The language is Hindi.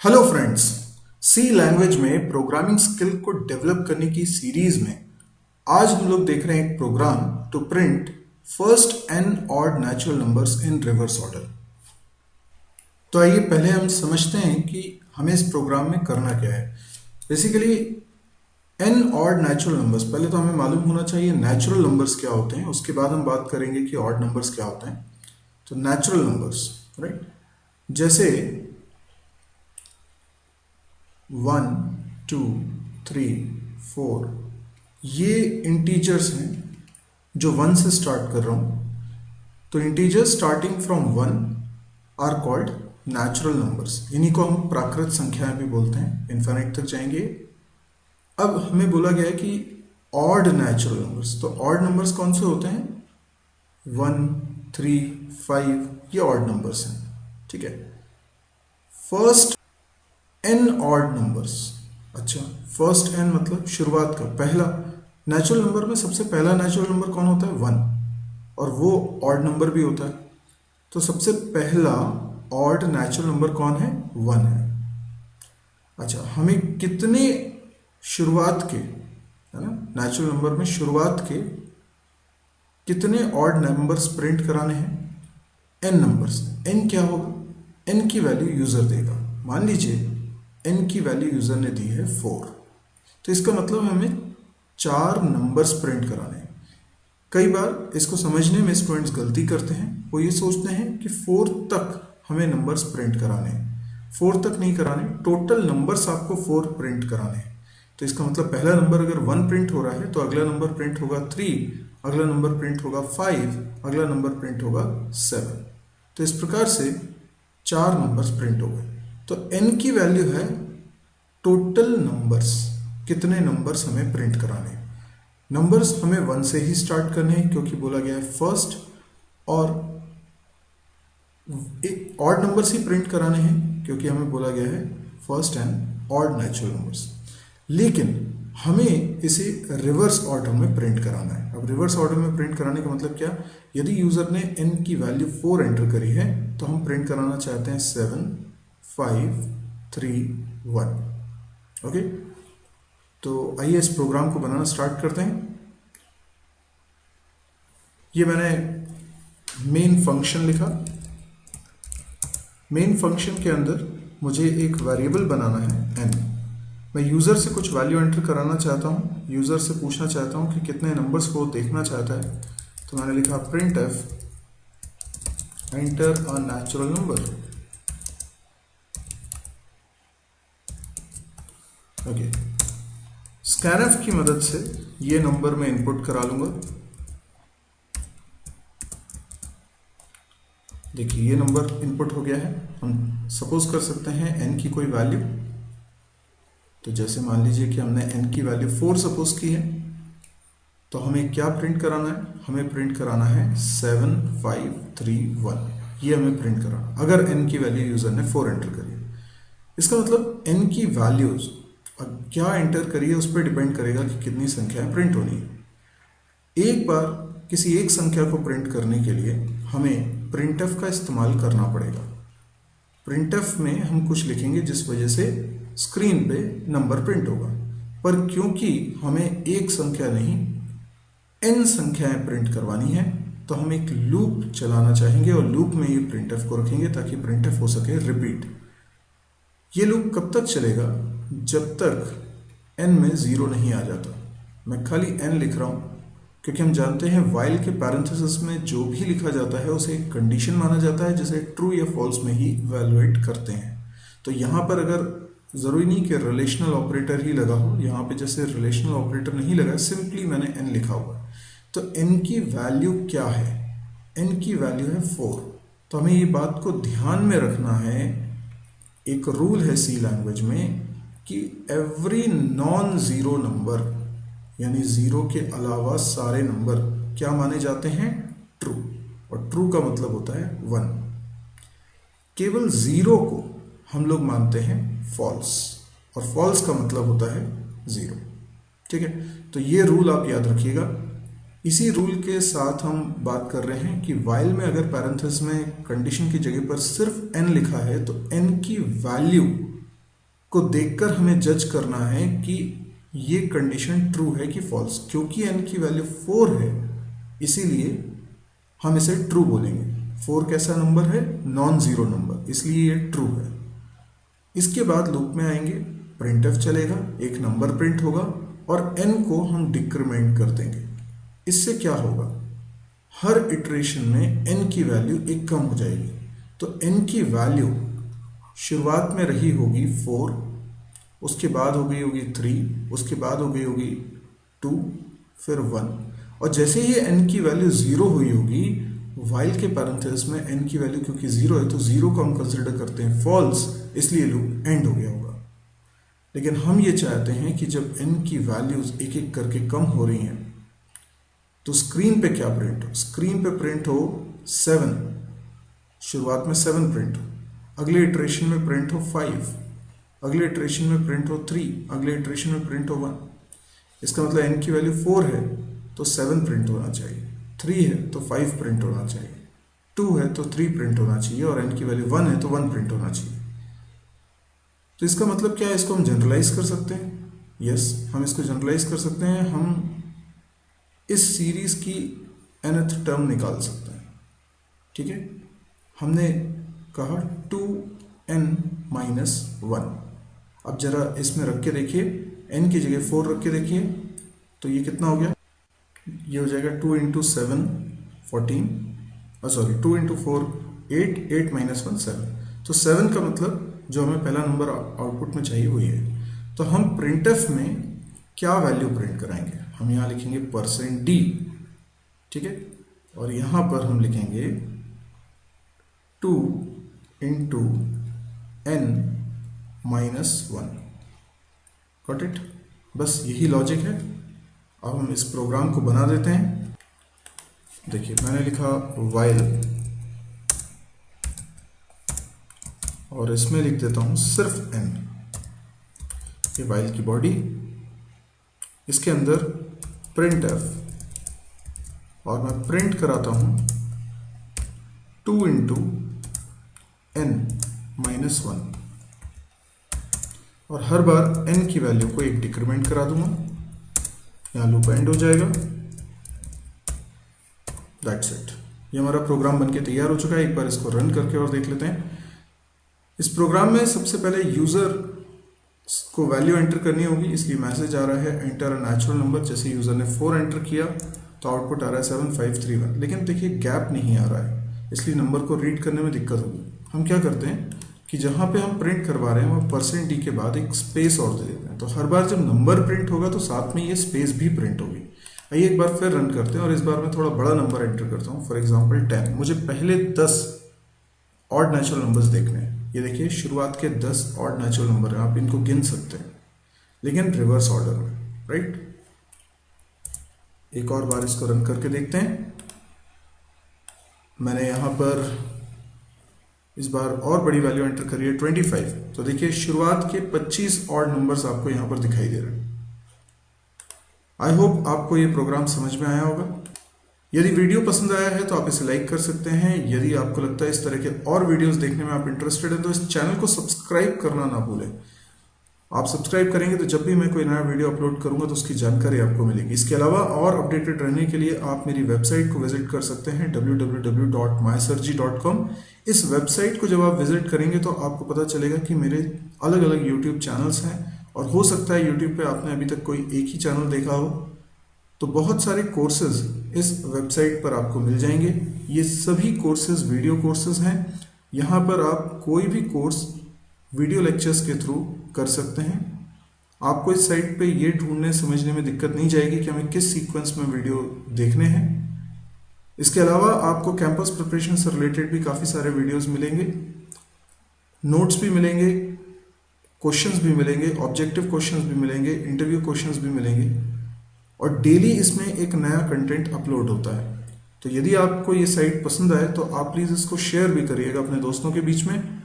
हेलो फ्रेंड्स, सी लैंग्वेज में प्रोग्रामिंग स्किल को डेवलप करने की सीरीज में आज हम लोग देख रहे हैं एक program to print first n odd natural numbers in reverse order. तो आइए पहले हम समझते हैं कि हमें इस प्रोग्राम में करना क्या है। Basically n odd natural numbers, पहले तो हमें मालूम होना चाहिए नेचुरल नंबर्स क्या होते हैं, उसके बाद हम बात करेंगे कि ऑड नंबर्स क्या होते हैं। तो नेचुरल नंबर्स, राइट, जैसे 1, 2, 3, 4 ये इंटीजर्स हैं जो 1 से स्टार्ट कर रहा हूं। तो integers starting from 1 are called natural numbers. इन्हीं को हम प्राकृत संख्याएं भी बोलते हैं, इनफाइनाइट तक जाएंगे। अब हमें बोला गया है कि ऑड नेचुरल नंबर्स, तो ऑड नंबर्स कौन से होते हैं? 1, 3, 5 ये ऑड नंबर्स हैं, ठीक है। फर्स्ट एन ऑड नंबर्स, अच्छा फर्स्ट एन मतलब शुरुआत का पहला। नेचुरल नंबर में सबसे पहला नेचुरल नंबर कौन होता है? 1, और वो ऑड नंबर भी होता है। तो सबसे पहला ऑड नेचुरल नंबर कौन है? 1 है। अच्छा, हमें कितने शुरुआत के, है ना, नेचुरल नंबर में शुरुआत के कितने ऑड नंबर्स प्रिंट कराने हैं? N numbers. एन क्या होगा? एन की वैल्यू यूजर देगा। मान लीजिए n की वैल्यू यूजर ने दी है 4, तो इसका मतलब हमें 4 नंबर्स प्रिंट कराने हैं। कई बार इसको समझने में स्टूडेंट्स गलती करते हैं, वो ये सोचते हैं कि 4 तक हमें नंबर्स प्रिंट कराने हैं। 4 तक नहीं कराने, टोटल नंबर्स आपको 4 प्रिंट कराने हैं। तो इसका मतलब पहला नंबर अगर 1 प्रिंट हो रहा है तो अगला नंबर प्रिंट होगा 3, अगला नंबर प्रिंट होगा 5, अगला नंबर प्रिंट होगा 7। तो इस प्रकार से 4 नंबर्स प्रिंट हो गए। तो n की वैल्यू है टोटल नंबर्स, कितने नंबर्स हमें प्रिंट कराने हैं। नंबर्स हमें 1 से ही स्टार्ट करने हैं क्योंकि बोला गया है फर्स्ट, और ऑड नंबर्स ही प्रिंट कराने हैं क्योंकि हमें बोला गया है first and odd natural numbers. लेकिन हमें इसे रिवर्स ऑर्डर में प्रिंट कराना है। अब रिवर्स ऑर्डर में प्रिंट कराने का मतलब क्या? यदि यूजर ने n की वैल्यू 4 एंटर करी है तो हम प्रिंट कराना चाहते हैं 7, 5, 3, 1। ओके, तो आइए इस प्रोग्राम को बनाना स्टार्ट करते हैं। ये मैंने मेन फंक्शन लिखा। मेन फंक्शन के अंदर मुझे एक वेरिएबल बनाना है n। मैं यूजर से कुछ वैल्यू एंटर कराना चाहता हूं, यूजर से पूछना चाहता हूं कि कितने नंबर्स को देखना चाहता है। तो मैंने लिखा print F enter a natural number. Okay, scanf की मदद से ये नंबर मैं इनपुट करा लूंगा। देखिए ये नंबर इनपुट हो गया है। हम सपोज कर सकते हैं n की कोई वैल्यू, तो जैसे मान लीजिए कि हमने n की वैल्यू 4 सपोज की है, तो हमें क्या प्रिंट कराना है? हमें प्रिंट कराना है 7, 5, 3, 1। ये हमें प्रिंट कराना, अगर n की वैल्यू यूजर ने 4 एंटर करी है। इसका मतलब n की वैल्यूज क्या एंटर करिए उस पर डिपेंड करेगा कि कितनी संख्याएं प्रिंट होनी है। एक बार किसी एक संख्या को प्रिंट करने के लिए हमें प्रिंटफ का इस्तेमाल करना पड़ेगा। प्रिंटफ में हम कुछ लिखेंगे जिस वजह से स्क्रीन पे नंबर प्रिंट होगा। पर क्योंकि हमें एक संख्या नहीं n संख्याएं प्रिंट करवानी है, तो हम एक लूप चलाना चाहेंगे और लूप में ये प्रिंटफ को रखेंगे ताकि प्रिंटफ हो सके रिपीट। ये लूप कब तक चलेगा? जब तक n में 0 नहीं आ जाता। मैं खाली n लिख रहा हूं क्योंकि हम जानते हैं वाइल के पैरेंथेसिस में जो भी लिखा जाता है उसे एक कंडीशन माना जाता है, जिसे ट्रू या फॉल्स में ही इवैल्यूएट करते हैं। तो यहाँ पर अगर जरूरी नहीं कि रिलेशनल ऑपरेटर ही लगा हो, यहाँ पे जैसे रिलेशनल ऑपरेटर नहीं लगा, सिंपली मैंने n लिखा हुआ। तो n की वैल्यू क्या है? n की वैल्यू है 4। तो हमें ये बात को ध्यान में रखना है। एक रूल है सी लैंग्वेज में कि एवरी नॉन जीरो नंबर, यानी 0 के अलावा सारे नंबर क्या माने जाते हैं? ट्रू। और ट्रू का मतलब होता है 1। केवल 0 को हम लोग मानते हैं फॉल्स, और फॉल्स का मतलब होता है 0। ठीक है, तो ये रूल आप याद रखिएगा। इसी रूल के साथ हम बात कर रहे हैं कि वाइल में अगर पैरेंथेसिस में कंडीशन की जगह पर सिर्फ n लिखा है तो n की वैल्यू को देखकर हमें जज करना है कि ये कंडीशन ट्रू है कि फॉल्स। क्योंकि n की वैल्यू 4 है इसीलिए हम इसे ट्रू बोलेंगे। 4 कैसा नंबर है? नॉन जीरो नंबर, इसलिए ये ट्रू है। इसके बाद लूप में आएंगे, प्रिंटफ चलेगा, एक नंबर प्रिंट होगा और n को हम डिक्रीमेंट कर देंगे। इससे क्या होगा? हर इटरेशन में n की वैल्यू एक कम हो जाएगी। तो n की वैल्यू शुरुआत में रही होगी 4, उसके बाद हो गई होगी 3, उसके बाद हो गई होगी 2, फिर 1। और जैसे ही n की वैल्यू 0 हुई होगी, वाइल के पैरेंथेसिस में n की वैल्यू क्योंकि 0 है तो 0 को हम कंसिडर करते हैं फॉल्स, इसलिए लूप एंड हो गया होगा। लेकिन हम ये चाहते हैं कि जब n की वैल्यूज एक एक करके कम हो रही हैं तो स्क्रीन पे क्या प्रिंट हो? स्क्रीन पे प्रिंट हो 7, शुरुआत में 7 प्रिंट हो, अगले इटरेशन में प्रिंट हो 5, अगले इटरेशन में प्रिंट हो 3, अगले इटरेशन में प्रिंट हो 1। इसका मतलब n की वैल्यू 4 है तो 7 प्रिंट होना चाहिए, 3 है तो 5 प्रिंट होना चाहिए, 2 है तो 3 प्रिंट होना चाहिए और n की वैल्यू 1 है तो 1 प्रिंट होना चाहिए। तो इसका मतलब क्या है? इसको हम जनरलाइज कर सकते हैं। यस, हम इसको जनरलाइज कर सकते हैं। हम इस सीरीज की nth टर्म निकाल सकते हैं। ठीक है, हमने कहा 2n माइनस 1। अब जरा इसमें रख के देखिए, n की जगह 4 रख के देखिए तो ये कितना हो गया? ये हो जाएगा 2 इंटू 7 14, सॉरी 2 इंटू 4 8, 8 माइनस 1 7। तो 7 का मतलब जो हमें पहला नंबर आउटपुट में चाहिए वही है। तो हम प्रिंटफ में क्या वैल्यू प्रिंट कराएंगे? हम यहाँ लिखेंगे %d, ठीक है, और यहाँ पर हम लिखेंगे 2 into n minus 1। Got it? बस यही लॉजिक है। अब हम इस प्रोग्राम को बना देते हैं। देखिए मैंने लिखा while और इसमें लिख देता हूँ सिर्फ n। ये while की बॉडी, इसके अंदर printf और मैं प्रिंट कराता हूँ 2 इंटू n माइनस 1 और हर बार n की वैल्यू को एक डिक्रीमेंट करा दूंगा। यहाँ लूप एंड हो जाएगा। That's it. ये हमारा प्रोग्राम बनके तैयार हो चुका है। एक बार इसको रन करके और देख लेते हैं। इस प्रोग्राम में सबसे पहले यूजर को वैल्यू एंटर करनी होगी, इसलिए मैसेज आ रहा है एंटर अ नेचुरल नंबर। जैसे यूजर ने 4 एंटर किया तो आउटपुट आ रहा है 7531, लेकिन देखिए गैप नहीं आ रहा है, इसलिए नंबर को रीड करने में दिक्कत होगी। हम क्या करते हैं कि जहाँ पे हम प्रिंट करवा रहे हैं वो %d के बाद एक स्पेस और दे देते हैं, तो हर बार जब नंबर प्रिंट होगा तो साथ में ये स्पेस भी प्रिंट होगी। आइए एक बार फिर रन करते हैं और इस बार मैं थोड़ा बड़ा नंबर एंटर करता हूँ, फॉर एग्जाम्पल 10। मुझे पहले 10 ऑड नेचुरल नंबर्स देखने हैं। ये देखिए शुरुआत के 10 ऑड नेचुरल नंबर हैं, आप इनको गिन सकते हैं लेकिन रिवर्स ऑर्डर में, राइट। एक और बार इसको रन करके देखते हैं। मैंने यहाँ पर इस बार और बड़ी वैल्यू एंटर करी है 25। तो देखिए शुरुआत के 25 ऑड नंबर्स आपको यहाँ पर दिखाई दे रहे हैं। आई होप आपको ये प्रोग्राम समझ में आया होगा। यदि वीडियो पसंद आया है तो आप इसे लाइक कर सकते हैं। यदि आपको लगता है इस तरह के और वीडियोस देखने में आप इंटरेस्टेड हैं तो इस चैनल को सब्सक्राइब करना ना भूलें। आप सब्सक्राइब करेंगे तो जब भी मैं कोई नया वीडियो अपलोड करूंगा तो उसकी जानकारी आपको मिलेगी। इसके अलावा और अपडेटेड रहने के लिए आप मेरी वेबसाइट को विजिट कर सकते हैं www.mysirji.com। इस वेबसाइट को जब आप विजिट करेंगे तो आपको पता चलेगा कि मेरे अलग अलग यूट्यूब चैनल्स हैं और हो सकता है यूट्यूब पे आपने अभी तक कोई एक ही चैनल देखा हो, तो बहुत सारे कोर्सेज इस वेबसाइट पर आपको मिल जाएंगे। ये सभी कोर्सेज वीडियो कोर्सेज हैं। यहाँ पर आप कोई भी कोर्स वीडियो लेक्चर्स के थ्रू कर सकते हैं। आपको इस साइट पे ये ढूंढने समझने में दिक्कत नहीं जाएगी कि हमें किस सीक्वेंस में वीडियो देखने हैं। इसके अलावा आपको कैंपस प्रिपरेशन से रिलेटेड भी काफ़ी सारे वीडियोस मिलेंगे, नोट्स भी मिलेंगे, क्वेश्चंस भी मिलेंगे, ऑब्जेक्टिव क्वेश्चंस भी मिलेंगे, इंटरव्यू क्वेश्चंस भी मिलेंगे और डेली इसमें एक नया कंटेंट अपलोड होता है। तो यदि आपको ये साइट पसंद आए तो आप प्लीज़ इसको शेयर भी करिएगा अपने दोस्तों के बीच में